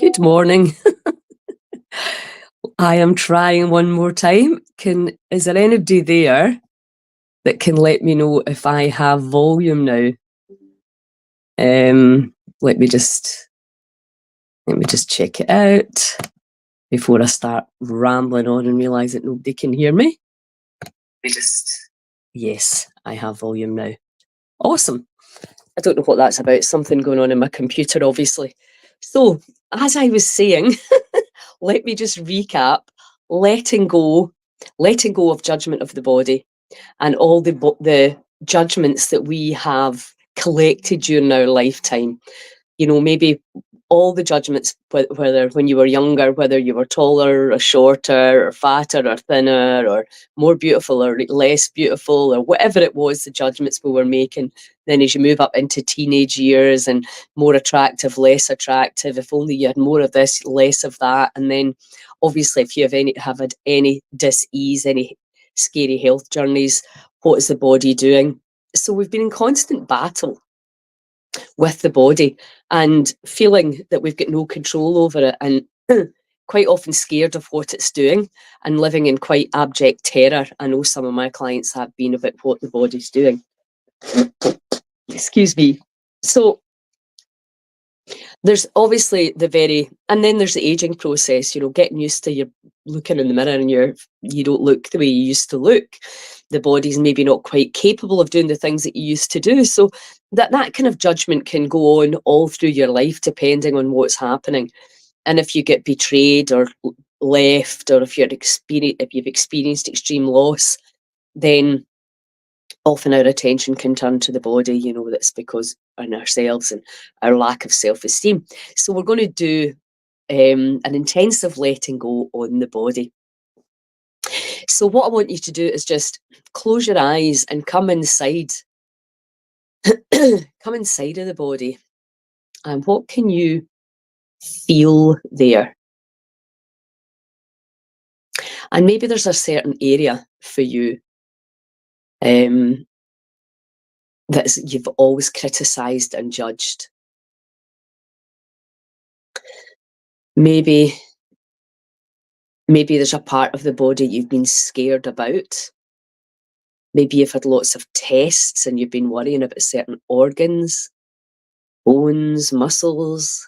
Good morning. I am trying one more time. Is there anybody there that can let me know if I have volume now? Let me just check it out before I start rambling on and realise that nobody can hear me. Yes, I have volume now. Awesome. I don't know what that's about. Something going on in my computer, obviously. So, as I was saying, let me just recap. Letting go of judgment of the body and all the judgments that we have collected during our lifetime. You know, maybe all the judgments, whether when you were younger, whether you were taller or shorter or fatter or thinner or more beautiful or less beautiful or whatever it was, the judgments we were making. Then as you move up into teenage years and more attractive, less attractive, if only you had more of this, less of that. And then obviously if you have had any dis-ease, any scary health journeys, what is the body doing? So we've been in constant battle with the body and feeling that we've got no control over it, and quite often scared of what it's doing and living in quite abject terror. I know some of my clients have been about what the body's doing. Excuse me. So there's obviously and then there's the aging process, you know, getting used to your looking in the mirror and you don't look the way you used to look. The body's maybe not quite capable of doing the things that you used to do. So that kind of judgment can go on all through your life, depending on what's happening. And if you get betrayed or left, or if you've experienced extreme loss, then often our attention can turn to the body. You know, that's because in ourselves and our lack of self-esteem. So we're going to do an intensive letting go on the body. So what I want you to do is just close your eyes and come inside. Come inside of the body. And what can you feel there? And maybe there's a certain area for you that you've always criticised and judged. Maybe there's a part of the body you've been scared about. Maybe you've had lots of tests and you've been worrying about certain organs, bones, muscles,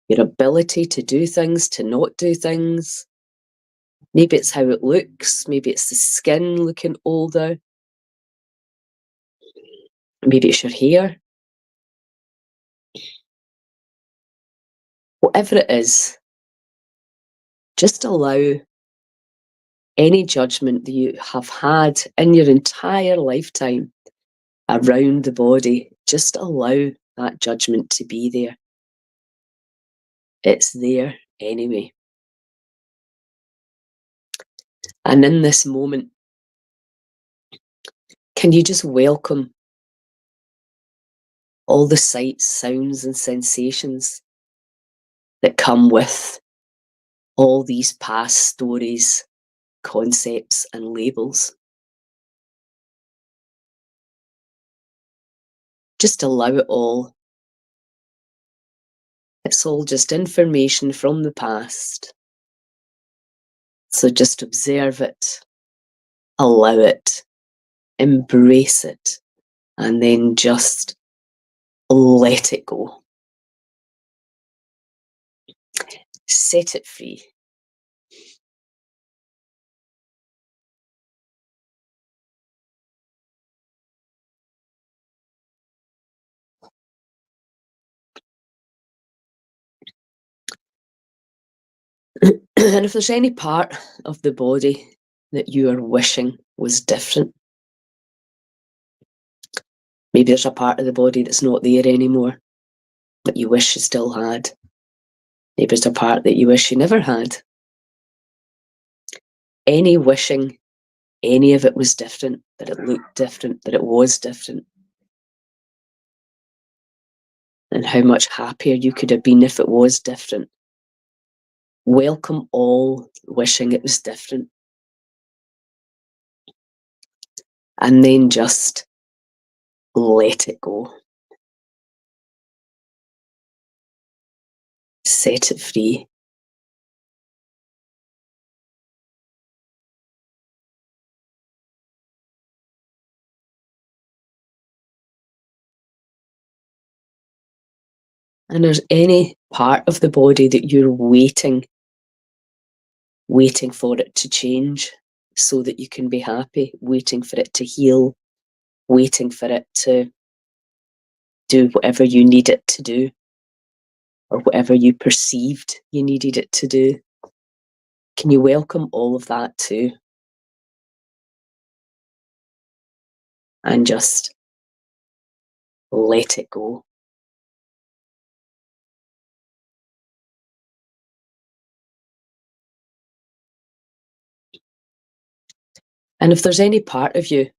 your ability to do things, to not do things. Maybe it's how it looks. Maybe it's the skin looking older. Maybe it's your hair. Whatever it is, just allow any judgment that you have had in your entire lifetime around the body, just allow that judgment to be there. It's there anyway. And in this moment, can you just welcome all the sights, sounds, and sensations that come with all these past stories, concepts, and labels? Just allow it all. It's all just information from the past. So just observe it, allow it, embrace it, and then just let it go. Set it free. And if there's any part of the body that you are wishing was different, maybe there's a part of the body that's not there anymore that you wish you still had. Maybe it's a part that you wish you never had. Any wishing any of it was different, that it looked different, that it was different, and how much happier you could have been if it was different. Welcome all wishing it was different. And then just let it go. Set it free. And there's any part of the body that you're waiting for it to change so that you can be happy, waiting for it to heal, waiting for it to do whatever you need it to do, or whatever you perceived you needed it to do. Can you welcome all of that too? And just let it go. And if there's any part of you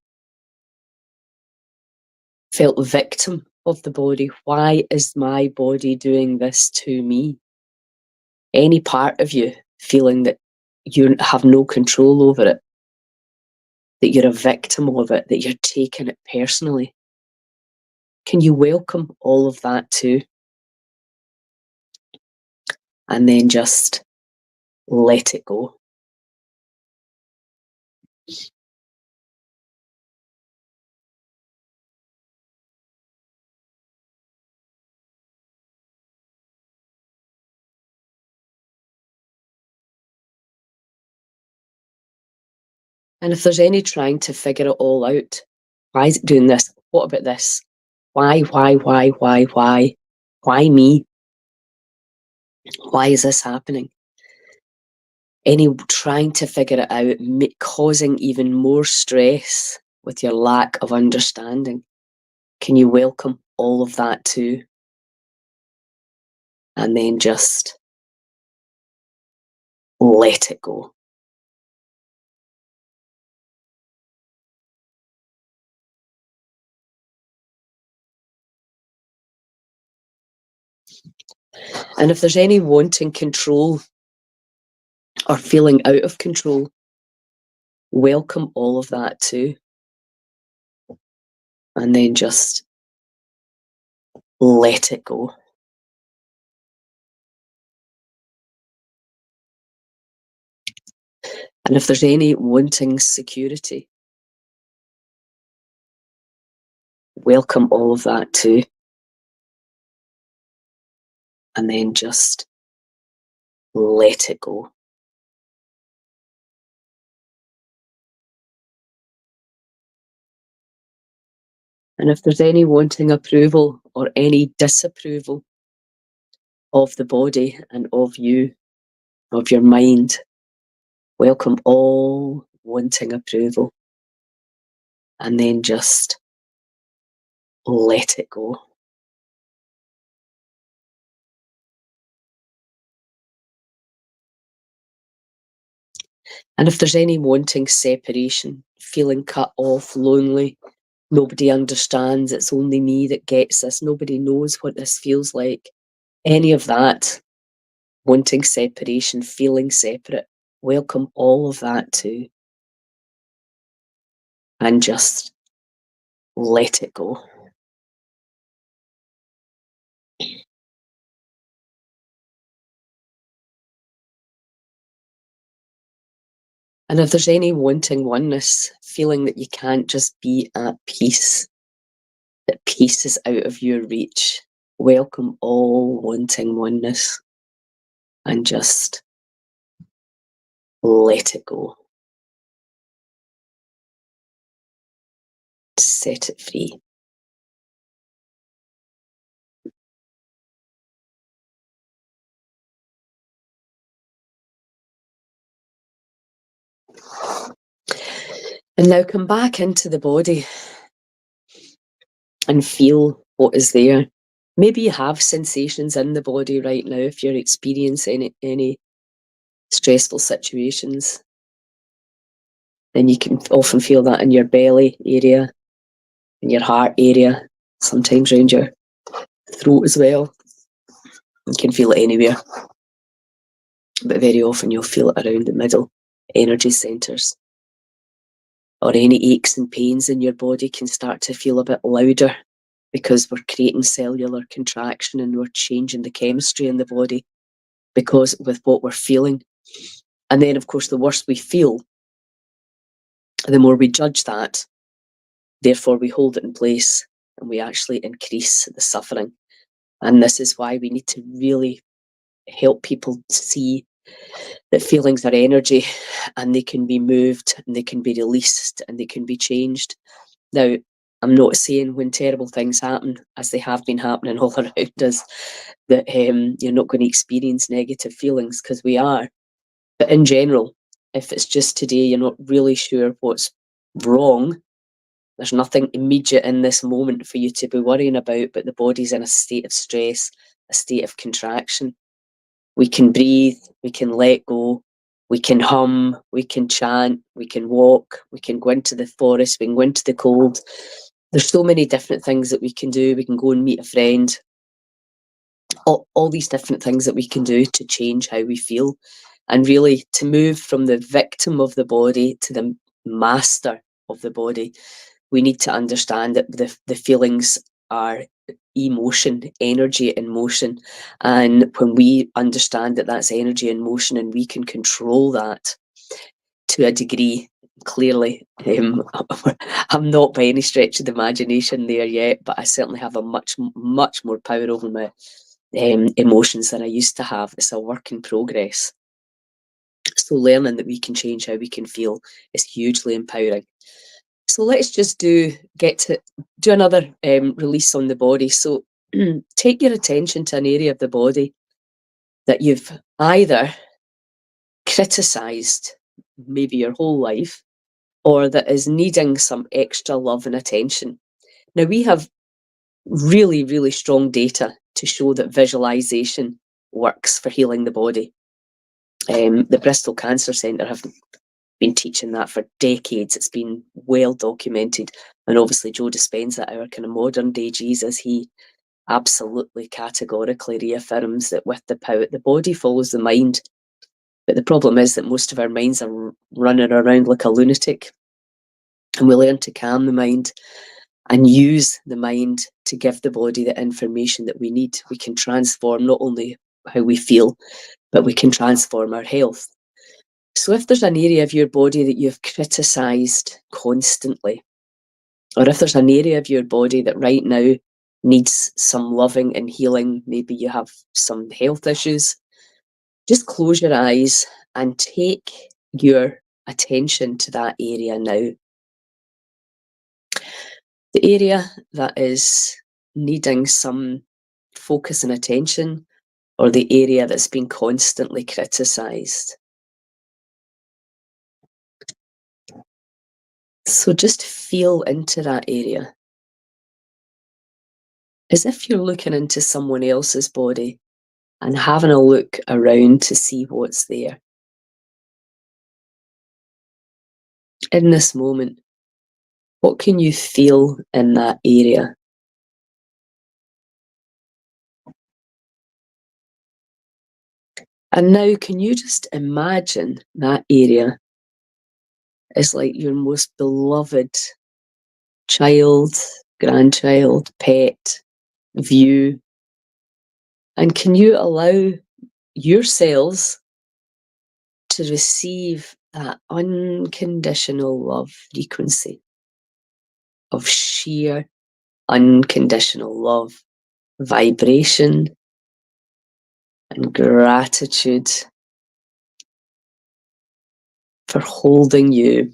felt victim of the body, why is my body doing this to me? Any part of you feeling that you have no control over it, that you're a victim of it, that you're taking it personally, can you welcome all of that too? And then just let it go. And if there's any trying to figure it all out, why is it doing this? What about this? Why? Why me? Why is this happening? Any trying to figure it out, causing even more stress with your lack of understanding. Can you welcome all of that too? And then just let it go. And if there's any wanting control or feeling out of control, welcome all of that too. And then just let it go. And if there's any wanting security, welcome all of that too. And then just let it go. And if there's any wanting approval or any disapproval of the body and of you, of your mind, welcome all wanting approval. And then just let it go. And if there's any wanting separation, feeling cut off, lonely, nobody understands, it's only me that gets this, nobody knows what this feels like, any of that, wanting separation, feeling separate, welcome all of that too. And just let it go. And if there's any wanting oneness, feeling that you can't just be at peace, that peace is out of your reach, welcome all wanting oneness and just let it go. Set it free. And now come back into the body and feel what is there. Maybe you have sensations in the body right now if you're experiencing any stressful situations. Then you can often feel that in your belly area, in your heart area, sometimes around your throat as well. You can feel it anywhere, but very often you'll feel it around the middle energy centres. Or any aches and pains in your body can start to feel a bit louder because we're creating cellular contraction and we're changing the chemistry in the body because with what we're feeling. And then, of course, the worse we feel, the more we judge that. Therefore, we hold it in place and we actually increase the suffering. And this is why we need to really help people see that feelings are energy and they can be moved and they can be released and they can be changed. Now, I'm not saying when terrible things happen, as they have been happening all around us, that you're not going to experience negative feelings, because we are. But in general, if it's just today you're not really sure what's wrong, there's nothing immediate in this moment for you to be worrying about, but the body's in a state of stress, a state of contraction. We can breathe, we can let go, we can hum, we can chant, we can walk, we can go into the forest, we can go into the cold. There's so many different things that we can do. We can go and meet a friend. All these different things that we can do to change how we feel, and really to move from the victim of the body to the master of the body. We need to understand that the feelings are emotion, energy in motion. And when we understand that that's energy in motion and we can control that to a degree, clearly, I'm not by any stretch of the imagination there yet, but I certainly have a much more power over my emotions than I used to have. It's a work in progress. So learning that we can change how we can feel is hugely empowering. So let's just do another release on the body. So take your attention to an area of the body that you've either criticised maybe your whole life, or that is needing some extra love and attention. Now, we have really, really strong data to show that visualization works for healing the body. The Bristol Cancer Centre have been teaching that for decades. It's been well documented. And obviously Joe Dispenza, our kind of modern day Jesus, he absolutely categorically reaffirms that with the power, the body follows the mind. But the problem is that most of our minds are running around like a lunatic. And we learn to calm the mind and use the mind to give the body the information that we need. We can transform not only how we feel, but we can transform our health. So if there's an area of your body that you've criticised constantly, or if there's an area of your body that right now needs some loving and healing, maybe you have some health issues, just close your eyes and take your attention to that area now. The area that is needing some focus and attention, or the area that's been constantly criticised. So just feel into that area, as if you're looking into someone else's body and having a look around to see what's there. In this moment, what can you feel in that area? And now, can you just imagine that area as like your most beloved child, grandchild, pet, view? And can you allow yourselves to receive that unconditional love frequency of sheer unconditional love, vibration, and gratitude for holding you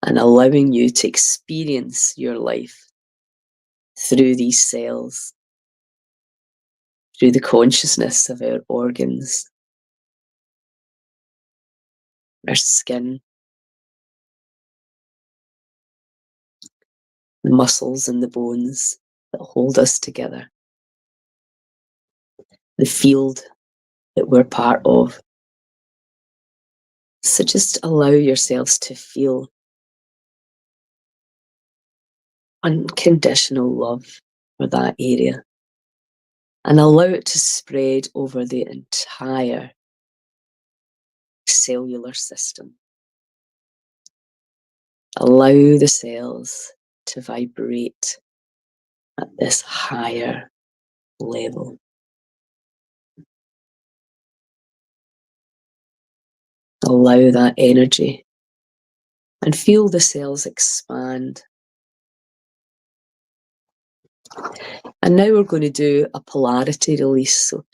and allowing you to experience your life through these cells, through the consciousness of our organs, our skin, the muscles and the bones that hold us together, the field that we're part of. So just allow yourselves to feel unconditional love for that area, and allow it to spread over the entire cellular system. Allow the cells to vibrate at this higher level. Allow that energy and feel the cells expand. And now we're going to do a polarity release. So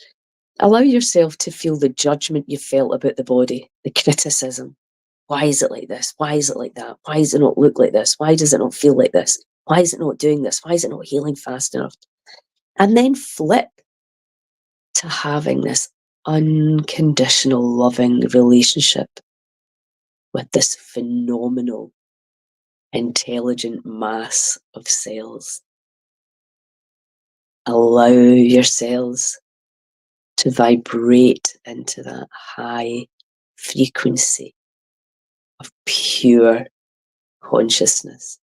allow yourself to feel the judgment you felt about the body, the criticism. Why is it like this? Why is it like that? Why does it not look like this? Why does it not feel like this? Why is it not doing this? Why is it not healing fast enough? And then flip to having this unconditional loving relationship with this phenomenal, intelligent mass of cells. Allow your cells to vibrate into that high frequency of pure consciousness.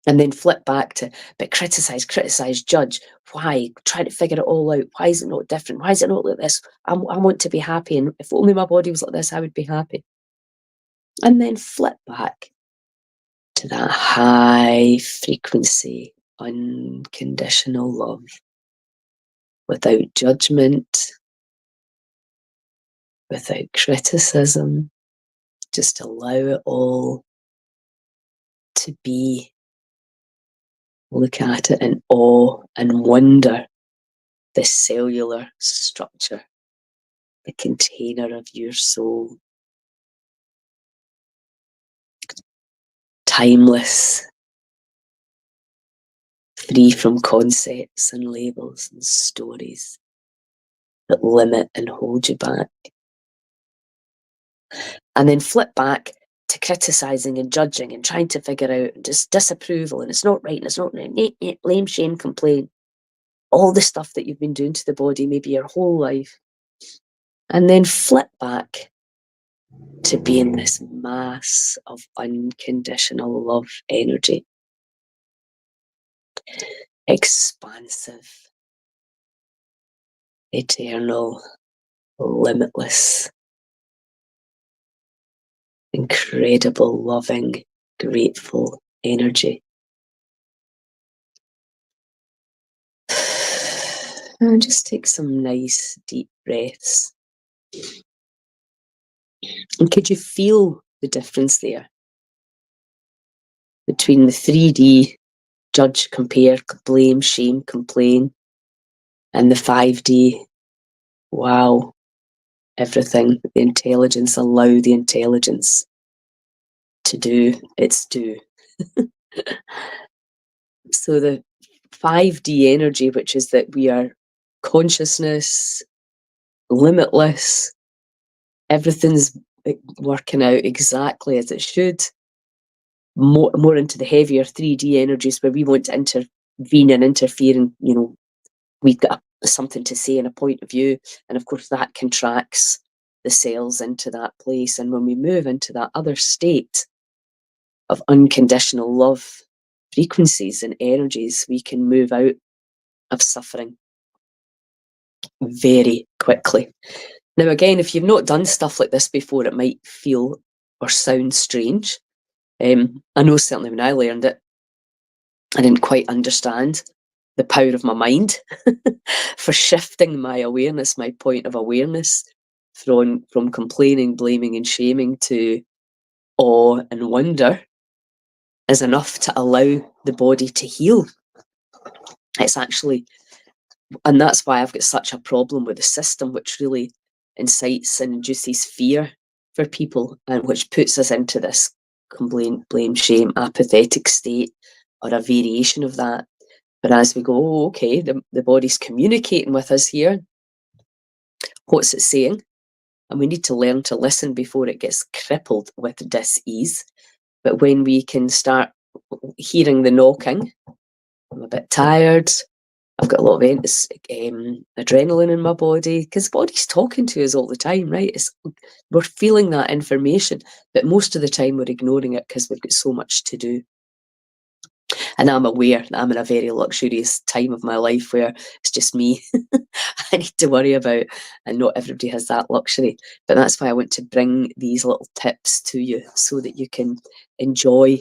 And then flip back to, but criticize, judge. Why? Try to figure it all out. Why is it not different? Why is it not like this? I want to be happy. And if only my body was like this, I would be happy. And then flip back to that high frequency, unconditional love, without judgment, without criticism. Just allow it all to be. Look at it in awe and wonder, the cellular structure, the container of your soul. Timeless, free from concepts and labels and stories that limit and hold you back. And then flip back to criticizing and judging and trying to figure out just disapproval, and it's not right and it's not right, blame, shame, complain. All the stuff that you've been doing to the body maybe your whole life. And then flip back to being this mass of unconditional love energy. Expansive, eternal, limitless, incredible, loving, grateful energy. And just take some nice deep breaths. And could you feel the difference there between the 3D judge, compare, blame, shame, complain, and the 5D, wow, everything, the intelligence, allow the intelligence to do its due. So the 5D energy, which is that we are consciousness, limitless, everything's working out exactly as it should. More into the heavier 3D energies where we want to intervene and interfere, and we've got something to say and a point of view, and of course that contracts the cells into that place. And when we move into that other state of unconditional love frequencies and energies, we can move out of suffering very quickly. Now again, if you've not done stuff like this before, it might feel or sound strange. I know certainly when I learned it, I didn't quite understand the power of my mind for shifting my awareness, my point of awareness from complaining, blaming and shaming to awe and wonder is enough to allow the body to heal. It's actually, and that's why I've got such a problem with the system, which really incites and induces fear for people, and which puts us into this complaint, blame, shame, apathetic state, or a variation of that. But as we go, oh, okay, the body's communicating with us here. What's it saying? And we need to learn to listen before it gets crippled with dis-ease. But when we can start hearing the knocking, I'm a bit tired, I've got a lot of adrenaline in my body, because the body's talking to us all the time, right? We're feeling that information, but most of the time we're ignoring it because we've got so much to do. And I'm aware that I'm in a very luxurious time of my life where it's just me I need to worry about, and not everybody has that luxury. But that's why I want to bring these little tips to you so that you can enjoy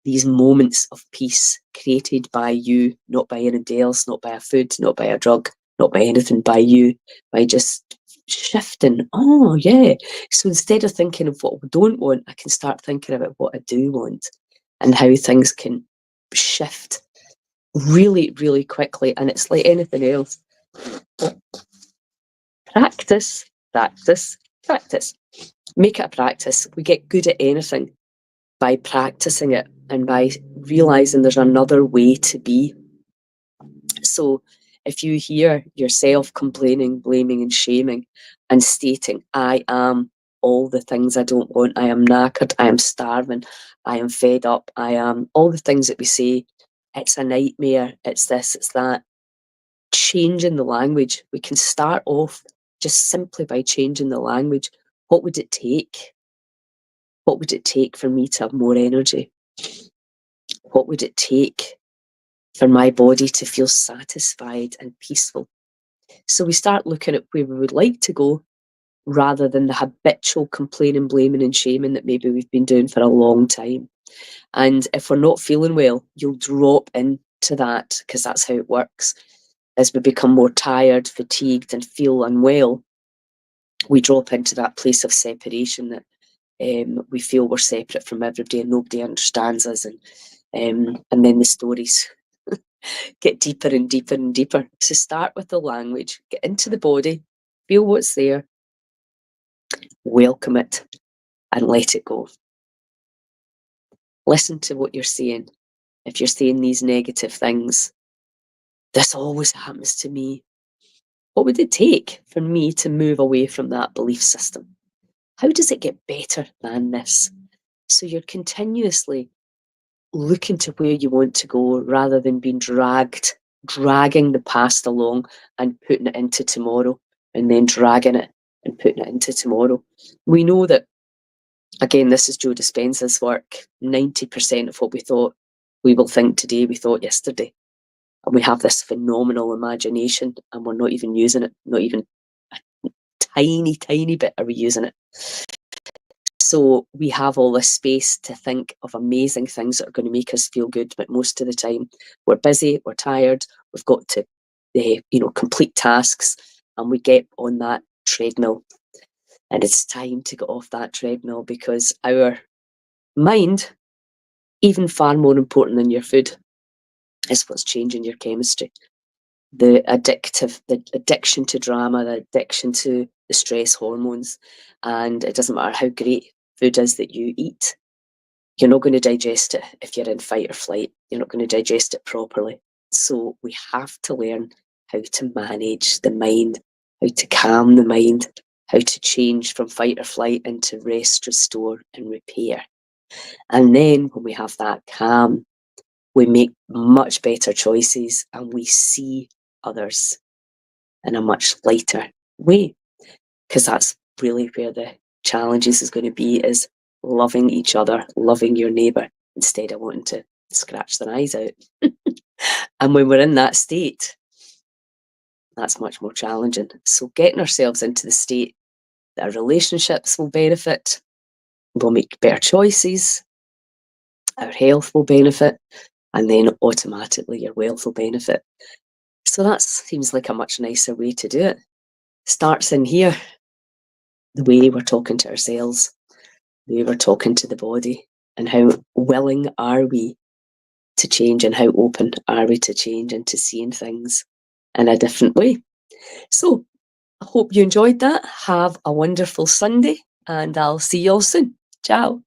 these moments of peace created by you, not by anybody else, not by a food, not by a drug, not by anything, by you, by just shifting. Oh, yeah. So instead of thinking of what we don't want, I can start thinking about what I do want and how things can shift really, really quickly. And it's like anything else. Practice, practice, practice. Make it a practice. We get good at anything by practicing it and by realizing there's another way to be. So if you hear yourself complaining, blaming, and shaming, and stating, I am all the things I don't want, I am knackered, I am starving, I am fed up, I am all the things that we say, it's a nightmare, it's this, it's that. Changing the language. We can start off just simply by changing the language. What would it take? What would it take for me to have more energy? What would it take for my body to feel satisfied and peaceful? So we start looking at where we would like to go rather than the habitual complaining, blaming, and shaming that maybe we've been doing for a long time. And if we're not feeling well, you'll drop into that because that's how it works. As we become more tired, fatigued, and feel unwell, we drop into that place of separation that we feel we're separate from everybody and nobody understands us. And then the stories get deeper and deeper and deeper. So start with the language, get into the body, feel what's there, welcome it, and let it go. Listen to what you're saying. If you're saying these negative things, this always happens to me. What would it take for me to move away from that belief system? How does it get better than this? So you're continuously looking to where you want to go rather than being dragging the past along and putting it into tomorrow and then dragging it and putting it into tomorrow. We know that, again, this is Joe Dispenza's work, 90% of what we thought we will think today, we thought yesterday. And we have this phenomenal imagination and we're not even using it, not even a tiny, tiny bit are we using it. So we have all this space to think of amazing things that are going to make us feel good, but most of the time we're busy, we're tired, we've got to complete tasks, and we get on that treadmill. And it's time to get off that treadmill because our mind, even far more important than your food, is what's changing your chemistry. The addiction to drama, the addiction to the stress hormones, and it doesn't matter how great food is that you eat, you're not going to digest it if you're in fight or flight. You're not going to digest it properly. So we have to learn how to manage the mind, how to calm the mind, how to change from fight or flight into rest, restore, and repair. And then when we have that calm, we make much better choices and we see others in a much lighter way. Because that's really where the challenges is going to be, is loving each other, loving your neighbour, instead of wanting to scratch their eyes out. And when we're in that state, that's much more challenging. So getting ourselves into the state that our relationships will benefit, we'll make better choices, our health will benefit, and then automatically your wealth will benefit. So that seems like a much nicer way to do it. Starts in here, the way we're talking to ourselves, the way we're talking to the body, and how willing are we to change and how open are we to change and to seeing things in a different way. So I hope you enjoyed that. Have a wonderful Sunday and I'll see you all soon. Ciao.